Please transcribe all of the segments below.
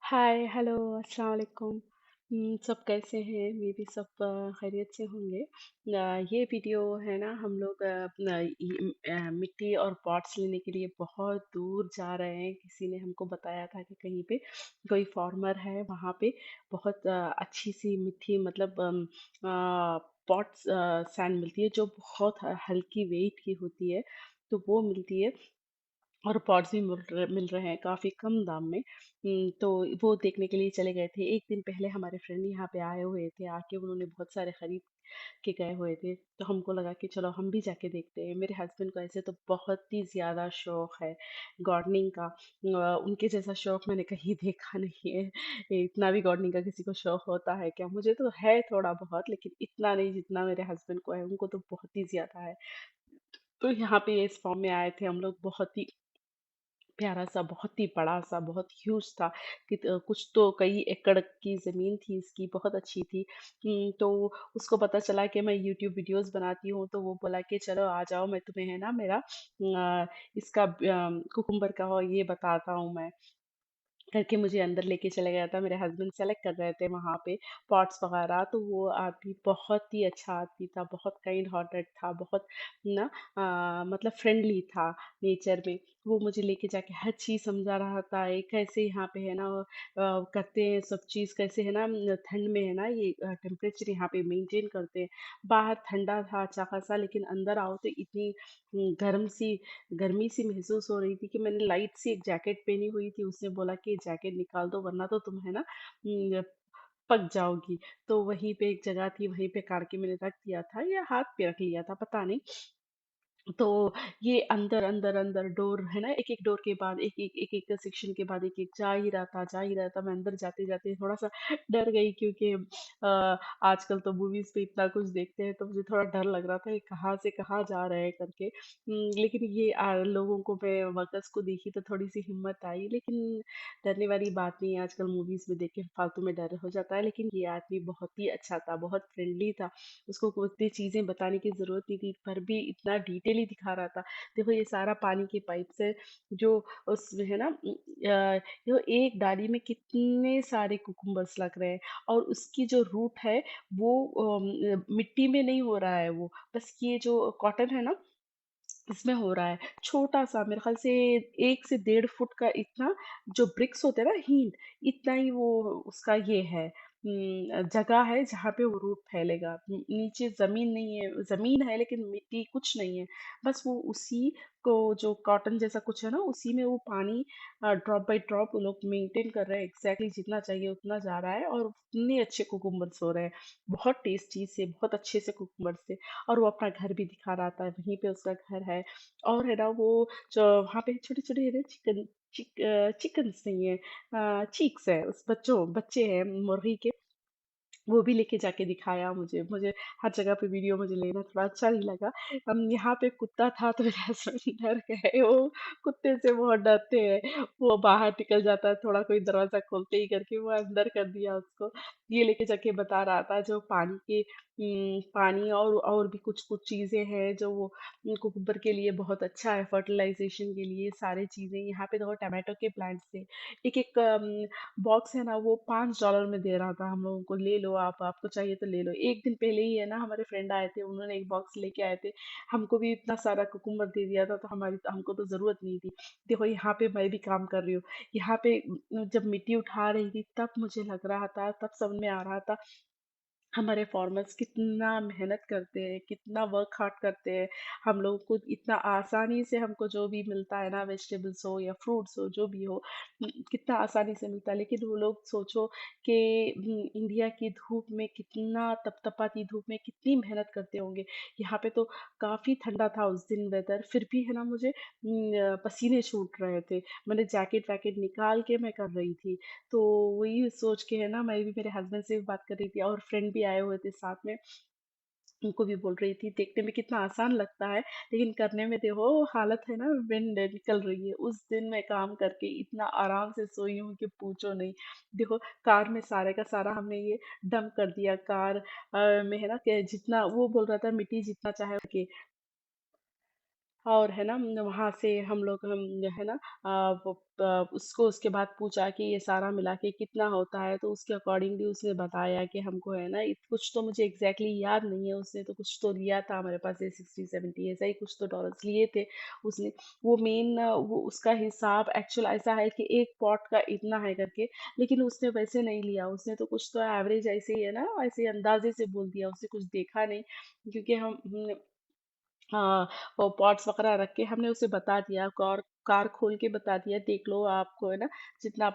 Hi hello अस्सलाम वालेकुम। सब कैसे हैं? मे भी सब खैरियत से होंगे। ये वीडियो है ना, हम लोग मिट्टी और पॉट्स लेने के लिए बहुत दूर जा रहे हैं। किसी ने हमको बताया था कि कहीं पे कोई फार्मर है, वहाँ पे बहुत अच्छी सी मिट्टी मतलब पॉट्स सैंड मिलती है जो बहुत हल्की वेट की होती है। तो वो मिलती है और पॉट्स भी मिल रहे हैं काफ़ी कम दाम में। तो वो देखने के लिए चले गए थे। एक दिन पहले हमारे फ्रेंड यहाँ पे आए हुए थे, आके उन्होंने बहुत सारे खरीद के गए हुए थे। तो हमको लगा कि चलो हम भी जाके देखते हैं। मेरे हस्बैंड को ऐसे तो बहुत ही ज़्यादा शौक है गार्डनिंग का। उनके जैसा शौक मैंने कहीं देखा नहीं है। इतना भी गार्डनिंग का किसी को शौक होता है क्या? मुझे तो है थोड़ा बहुत, लेकिन इतना नहीं जितना मेरे हस्बैंड को है। उनको तो बहुत ही ज़्यादा है। तो यहाँ पे इस फॉर्म में आए थे हम लोग। बहुत ही प्यारा सा, बहुत ही बड़ा सा, बहुत ह्यूज था कि कुछ तो कई एकड़ की ज़मीन थी इसकी, बहुत अच्छी थी। तो उसको पता चला कि मैं यूट्यूब वीडियोस बनाती हूँ, तो वो बोला कि चलो आ जाओ, मैं तुम्हें है ना मेरा इसका कुकुम्बर का ये बताता हूँ मैं। करके मुझे अंदर लेके चला गया था। मेरे हस्बैंड सेलेक्ट कर रहे थे वहाँ पे पॉट्स वगैरह। तो वो आदमी बहुत ही अच्छा आदमी था, बहुत काइंड हार्टेड था, बहुत ना मतलब फ्रेंडली था नेचर में। वो मुझे लेके जाके हर चीज़ समझा रहा था। ये कैसे यहाँ पे है ना करते हैं सब चीज़, कैसे है ना ठंड में है ना ये टेम्परेचर यहाँ पे मेंटेन करते हैं। बाहर ठंडा था अच्छा खासा, लेकिन अंदर आओ तो इतनी गर्मी सी महसूस हो रही थी कि मैंने लाइट सी एक जैकेट पहनी हुई थी। उसने बोला कि जैकेट निकाल दो वरना तो तुम है ना पक जाओगी। तो वहीं पे एक जगह थी, वहीं पे करके मैंने रख दिया था या हाथ पे रख लिया था पता नहीं। तो ये अंदर अंदर अंदर डोर है ना, एक एक डोर के बाद एक एक सेक्शन के बाद एक एक जा ही रहा था। मैं अंदर जाते जाते थोड़ा सा डर गई, क्योंकि आजकल तो मूवीज पे इतना कुछ देखते हैं, तो मुझे थोड़ा डर लग रहा था कि कहाँ से कहाँ जा रहे हैं करके। लेकिन ये लोगों को, मैं वर्कर्स को देखी तो थोड़ी सी हिम्मत आई। लेकिन डरने वाली बात नहीं है, आजकल मूवीज में देख के फालतू में डर हो जाता है। लेकिन ये आदमी बहुत ही अच्छा था, बहुत फ्रेंडली था। उसको उतनी चीजें बताने की जरूरत नहीं थी, पर भी इतना डिटेली दिखा रहा था। देखो ये सारा पानी के पाइप से जो उस है ना देखो एक डाली में कितने सारे कुकुम्बर्स लग रहे हैं। और उसकी जो रूट है वो मिट्टी में नहीं हो रहा है, वो बस ये जो कॉटन है ना इसमें हो रहा है। छोटा सा मेरे ख्याल से 1 से 1.5 फुट का इतना जो ब्रिक्स होते हैं ना, हीट, इतना ही वो उसका ये है। जगह है जहाँ पे वो रूट फैलेगा। नीचे जमीन नहीं है, जमीन है लेकिन मिट्टी कुछ नहीं है। बस वो उसी को जो कॉटन जैसा कुछ है ना, उसी में वो पानी ड्रॉप बाय ड्रॉप वो लोग मेंटेन कर रहे हैं। एग्जैक्टली जितना चाहिए उतना जा रहा है, और उतने अच्छे कुकुम्बर्स हो रहे हैं। बहुत टेस्टी से, बहुत अच्छे से कुकुम्बर्स थे। और वो अपना घर भी दिखा रहा था, वहीं पे उसका घर है। और है ना वो जो वहाँ पे छोटे छोटे है ना चिकन्स नहीं है, चीक्स है, उस बच्चे हैं मुर्गी के। वो भी लेके जाके दिखाया मुझे। मुझे हर जगह पे वीडियो मुझे लेना थोड़ा अच्छा नहीं लगा। हम यहाँ पे कुत्ता था तो मेरे हस्बैंड डर गए। वो कुत्ते से बहुत डरते हैं। वो बाहर निकल जाता है थोड़ा, कोई दरवाजा खोलते ही करके, वो अंदर कर दिया उसको। ये लेके जाके बता रहा था जो पानी के पानी और भी कुछ कुछ चीजें हैं जो वो कुकुम्बर के लिए बहुत अच्छा है, फर्टिलाइजेशन के लिए सारी चीजें। यहाँ पे देखो टमाटो के प्लांट्स थे। एक एक बॉक्स है ना, वो $5 में दे रहा था हम लोगों को। ले लो आप, आपको चाहिए तो ले लो। एक दिन पहले ही है ना हमारे फ्रेंड आए थे, उन्होंने एक बॉक्स लेके आए थे। हमको भी इतना सारा कुकुम्बर दे दिया था, तो हमारी हमको तो जरूरत नहीं थी। देखो यहाँ पे मैं भी काम कर रही हूँ। यहाँ पे जब मिट्टी उठा रही थी तब मुझे लग रहा था, तब समझ में आ रहा था हमारे फार्मर्स कितना मेहनत करते हैं, कितना वर्क हार्ड करते हैं। हम लोगों को इतना आसानी से हमको जो भी मिलता है ना, वेजिटेबल्स हो या फ्रूट्स हो, जो भी हो, कितना आसानी से मिलता है। लेकिन वो लोग सोचो कि इंडिया की धूप में, कितना तपतपाती धूप में कितनी मेहनत करते होंगे। यहाँ पे तो काफी ठंडा था उस दिन वेदर, फिर भी है ना मुझे पसीने छूट रहे थे। मैंने जैकेट वैकेट निकाल के मैं कर रही थी। तो वही सोच के है ना, मैं भी मेरे हस्बैंड से भी बात कर रही थी, और फ्रेंड भी आए हुए थे साथ में। उनको भी बोल रही थी देखने में कितना आसान लगता है, लेकिन करने में देखो हालत है ना विंड निकल रही है। उस दिन मैं काम करके इतना आराम से सोई हूँ कि पूछो नहीं। देखो कार में सारे का सारा हमने ये डंप कर दिया कार में है ना, कि जितना वो बोल रहा था मिट्टी जितना चाहे और है ना वहाँ से हम है ना उसको उसके बाद पूछा कि ये सारा मिला के कितना होता है, तो उसके अकॉर्डिंगली उसने बताया कि हमको है ना कुछ तो मुझे एग्जैक्टली exactly याद नहीं है, उसने तो कुछ तो लिया था हमारे पास से 60-70 ऐसा ही कुछ तो डॉलर्स लिए थे उसने। वो मेन वो उसका हिसाब एक्चुअल ऐसा है कि एक पॉट का इतना है करके, लेकिन उसने वैसे नहीं लिया, उसने तो कुछ तो एवरेज ऐसे ही है ना, ऐसे अंदाजे से बोल दिया, उसने कुछ देखा नहीं। क्योंकि हाँ, वो पॉट्स वगैरह रख के हमने उसे बता दिया, कार खोल के बता दिया, देख लो आपको है ना जितना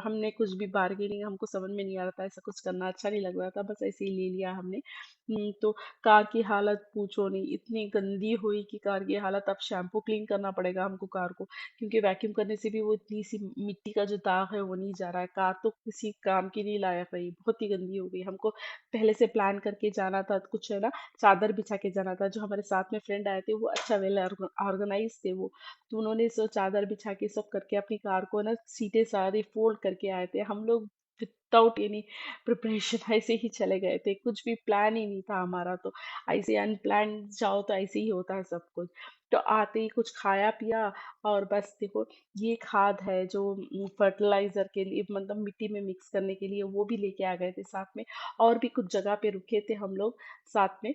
हमने कुछ भी बार्गेनिंग, हमको समझ में नहीं आ रहा था, ऐसा कुछ करना अच्छा नहीं लग रहा था, बस ऐसे ही ले लिया हमने। तो कार की हालत पूछो नहीं, इतनी गंदी हुई कि कार की हालत, अब शैम्पू क्लीन करना पड़ेगा हमको कार को, क्योंकि वैक्यूम करने से भी वो इतनी सी मिट्टी का जो दाग है वो नहीं जा रहा है, कार तो किसी काम की नहीं लायक रही, बहुत ही गंदी हो गई। हमको पहले से प्लान करके जाना था, कुछ है ना चादर बिछा के जाना था, जो हमारे साथ में फ्रेंड आए थे वो अच्छा वेल ऑर्गेनाइज थे वो, तो उन्होंने सो चादर बिछा के सब करके अपनी कार को ना सीटें सारी फोल्ड करके आए थे। हम लोग विदाउट एनी प्रिपरेशन ऐसे ही चले गए थे, कुछ भी प्लान ही नहीं था हमारा, तो ऐसे अनप्लान जाओ तो ऐसे ही होता है सब कुछ। तो आते ही कुछ खाया पिया, और बस देखो ये खाद है जो फर्टिलाइजर के लिए, मतलब मिट्टी में मिक्स करने के लिए, वो भी लेके आ गए थे साथ में। और भी कुछ जगह पे रुके थे हम लोग साथ में,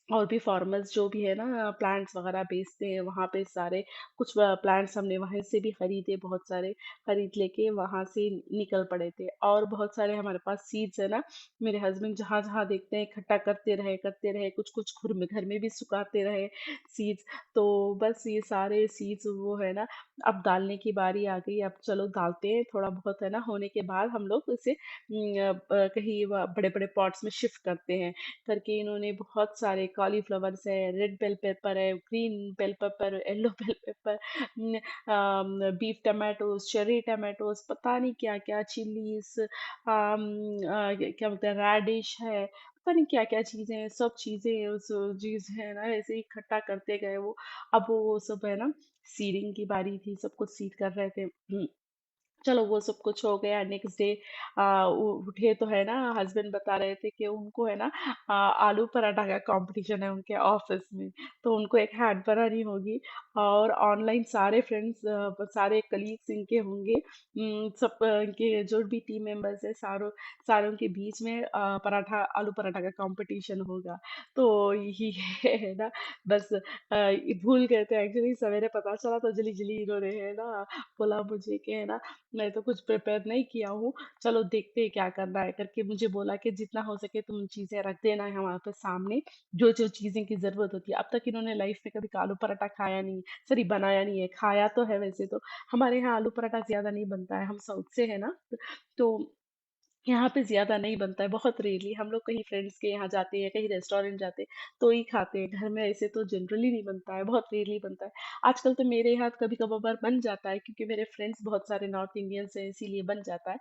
और भी फार्मर्स जो भी है ना प्लांट्स वगैरह बेचते हैं वहाँ पे सारे, कुछ प्लांट्स हमने वहीं से भी खरीदे, बहुत सारे खरीद लेके वहाँ से निकल पड़े थे। और बहुत सारे हमारे पास सीड्स है ना, मेरे हस्बैंड जहाँ जहाँ देखते हैं इकट्ठा करते रहे, कुछ कुछ घर में भी सुखाते रहे सीड्स। तो बस ये सारे सीड्स वो है ना, अब डालने की बारी आ गई, अब चलो डालते हैं थोड़ा बहुत है ना, होने के बाद हम लोग इसे कहीं बड़े बड़े पॉट्स में शिफ्ट करते हैं करके। इन्होंने बहुत सारे कॉलीफ्लावर्स है, रेड बेल पेपर है, green bell pepper, yellow bell pepper, beef tomatoes, cherry tomatoes, पता नहीं क्या क्या, चिलीज, क्या बोलते हैं, रेडिश है, पता नहीं क्या क्या चीजें हैं, सब चीजें उस चीज है ना ऐसे ही इकट्ठा करते गए वो। अब वो सब है ना सीडिंग की बारी थी, सब कुछ सीड कर रहे थे। चलो वो सब कुछ हो गया। नेक्स्ट डे उठे तो है ना, हस्बैंड बता रहे थे कि उनको है ना आलू पराठा का कंपटीशन है उनके ऑफिस में, तो उनको एक हैट बनानी होगी। और ऑनलाइन सारे फ्रेंड्स, सारे कलीग्स इनके होंगे, सब इनके जो भी टीम मेंबर्स है सारों सारों के बीच में पराठा, आलू पराठा का कंपटीशन होगा। तो ये है ना, बस ये भूल गए थे एक्चुअली, सवेरे पता चला तो जल्दी जल्दी इन्होंने है ना बोला मुझे कि है ना मैं तो कुछ प्रिपेयर नहीं किया हूँ, चलो देखते हैं क्या करना है करके, मुझे बोला कि जितना हो सके तुम चीजें रख देना है वहां पे सामने, जो जो चीजें की जरूरत होती है। अब तक इन्होंने लाइफ में कभी आलू पराठा खाया नहीं, सॉरी बनाया नहीं है, खाया तो है वैसे तो। हमारे यहाँ आलू पराठा ज्यादा नहीं बनता है, हम साउथ से है ना, तो यहाँ पे ज्यादा नहीं बनता है, बहुत रेयरली हम लोग कहीं फ्रेंड्स के यहाँ जाते हैं, कहीं रेस्टोरेंट जाते हैं तो ही खाते हैं, घर में ऐसे तो जनरली नहीं बनता है, बहुत रेयरली बनता है। आजकल तो मेरे यहाँ कभी कभार बन जाता है, क्योंकि मेरे फ्रेंड्स बहुत सारे नॉर्थ इंडियंस हैं इसीलिए बन जाता है।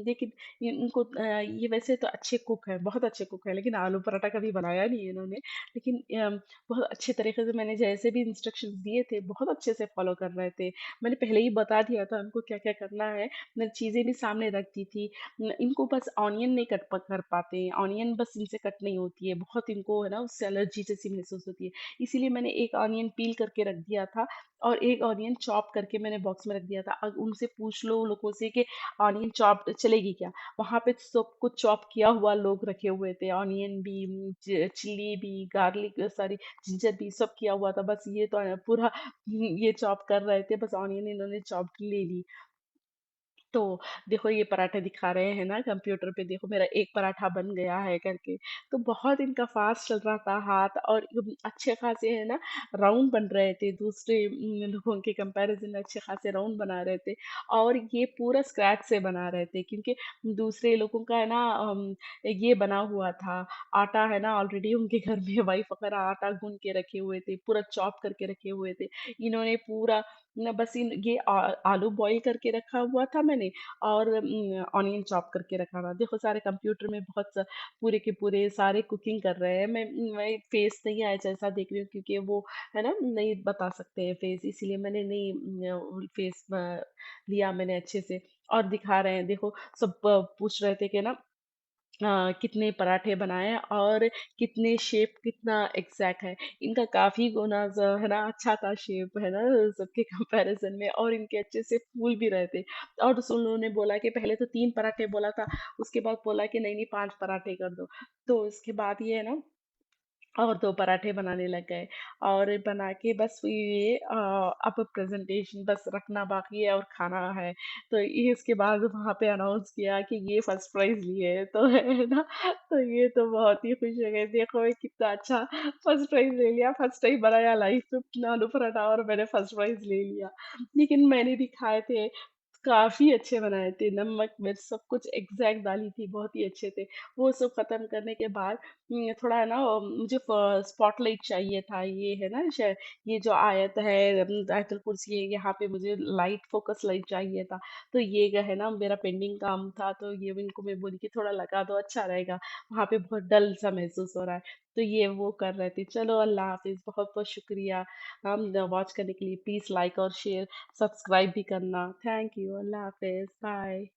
लेकिन इनको ये वैसे तो अच्छे कुक है, बहुत अच्छे कुक है, लेकिन आलू पराठा कभी बनाया नहीं है इन्होंने। लेकिन बहुत अच्छे तरीके से मैंने जैसे भी इंस्ट्रक्शंस दिए थे बहुत अच्छे से फॉलो कर रहे थे। मैंने पहले ही बता दिया था उनको क्या क्या करना है, मैंने चीजें भी सामने रख दी थी। इनको बस ऑनियन नहीं कर पाते हैं, ऑनियन बस इनसे कट नहीं होती है, बहुत इनको है ना उससे एलर्जी जैसी महसूस होती है। इसीलिए मैंने एक ऑनियन पील करके रख दिया था, और एक ऑनियन चॉप करके मैंने बॉक्स में रख दिया था। अब उनसे पूछ लो उन लोगों से कि ऑनियन चॉप चलेगी क्या, वहां पे सब कुछ चॉप किया हुआ लोग रखे हुए थे, ऑनियन भी, चिल्ली भी, गार्लिक, सॉरी जिंजर भी, सब किया हुआ था, बस ये तो पूरा ये चॉप कर रहे थे, बस ऑनियन इन्होंने चॉप ले ली। तो देखो ये पराठे दिखा रहे हैं ना कंप्यूटर पे, देखो मेरा एक पराठा बन गया है करके। तो बहुत इनका फास्ट चल रहा था हाथ, और अच्छे खासे है ना राउंड बन रहे थे, दूसरे लोगों के कंपैरिजन में अच्छे खासे राउंड बना रहे थे। और ये पूरा स्क्रैच से बना रहे थे, क्योंकि दूसरे लोगों का है ना ये बना हुआ था, आटा है ना ऑलरेडी उनके घर में वाइफ वगैरह आटा गूंद के रखे हुए थे, पूरा चॉप करके रखे हुए थे। इन्होंने पूरा न बस इन ये आलू बॉईल करके रखा हुआ था मैंने, और ऑनियन चॉप करके रखा था। देखो सारे कंप्यूटर में पूरे के पूरे सारे कुकिंग कर रहे हैं। मैं फेस नहीं आया जैसा देख रही हूँ, क्योंकि वो है ना नहीं बता सकते हैं फेस, इसीलिए मैंने नहीं फेस लिया मैंने अच्छे से। और दिखा रहे हैं देखो, सब पूछ रहे थे कि ना कितने पराठे बनाए और कितने शेप कितना एग्जैक्ट है। इनका काफी गुना है ना अच्छा था शेप है ना सबके कंपैरिजन में, और इनके अच्छे से फूल भी रहे थे। और उस उन्होंने बोला कि पहले तो 3 पराठे बोला था, उसके बाद बोला कि नहीं नहीं 5 पराठे कर दो। तो उसके बाद ये है ना और 2 पराठे बनाने लग गए, और बना के बस ये अब प्रेजेंटेशन बस रखना बाकी है और खाना है। तो ये इसके बाद वहां पे अनाउंस किया कि ये फर्स्ट प्राइज लिए है, तो है ना। तो ये तो बहुत ही खुश हो गए, देखो ये कितना अच्छा फर्स्ट प्राइज ले लिया, फर्स्ट टाइम बनाया लाइफ में आलू पराठा और मैंने फर्स्ट प्राइज ले लिया। लेकिन मैंने भी खाए थे, काफी अच्छे बनाए थे, नमक मिर्च सब कुछ एग्जैक्ट डाली थी, बहुत ही अच्छे थे। वो सब खत्म करने के बाद थोड़ा है ना मुझे स्पॉटलाइट चाहिए था, ये है ना ये जो आयत है आयतुल कुर्सी है, यहाँ पे मुझे लाइट फोकस लाइट चाहिए था। तो ये है ना मेरा पेंडिंग काम था, तो ये इनको मैं बोली कि थोड़ा लगा दो अच्छा रहेगा, वहाँ पे बहुत डल सा महसूस हो रहा है। तो ये वो कर रहे थे। चलो अल्लाह हाफिज, बहुत बहुत शुक्रिया हम वॉच करने के लिए। प्लीज लाइक और शेयर सब्सक्राइब भी करना। थैंक यू, अल्लाह हाफिज, बाय।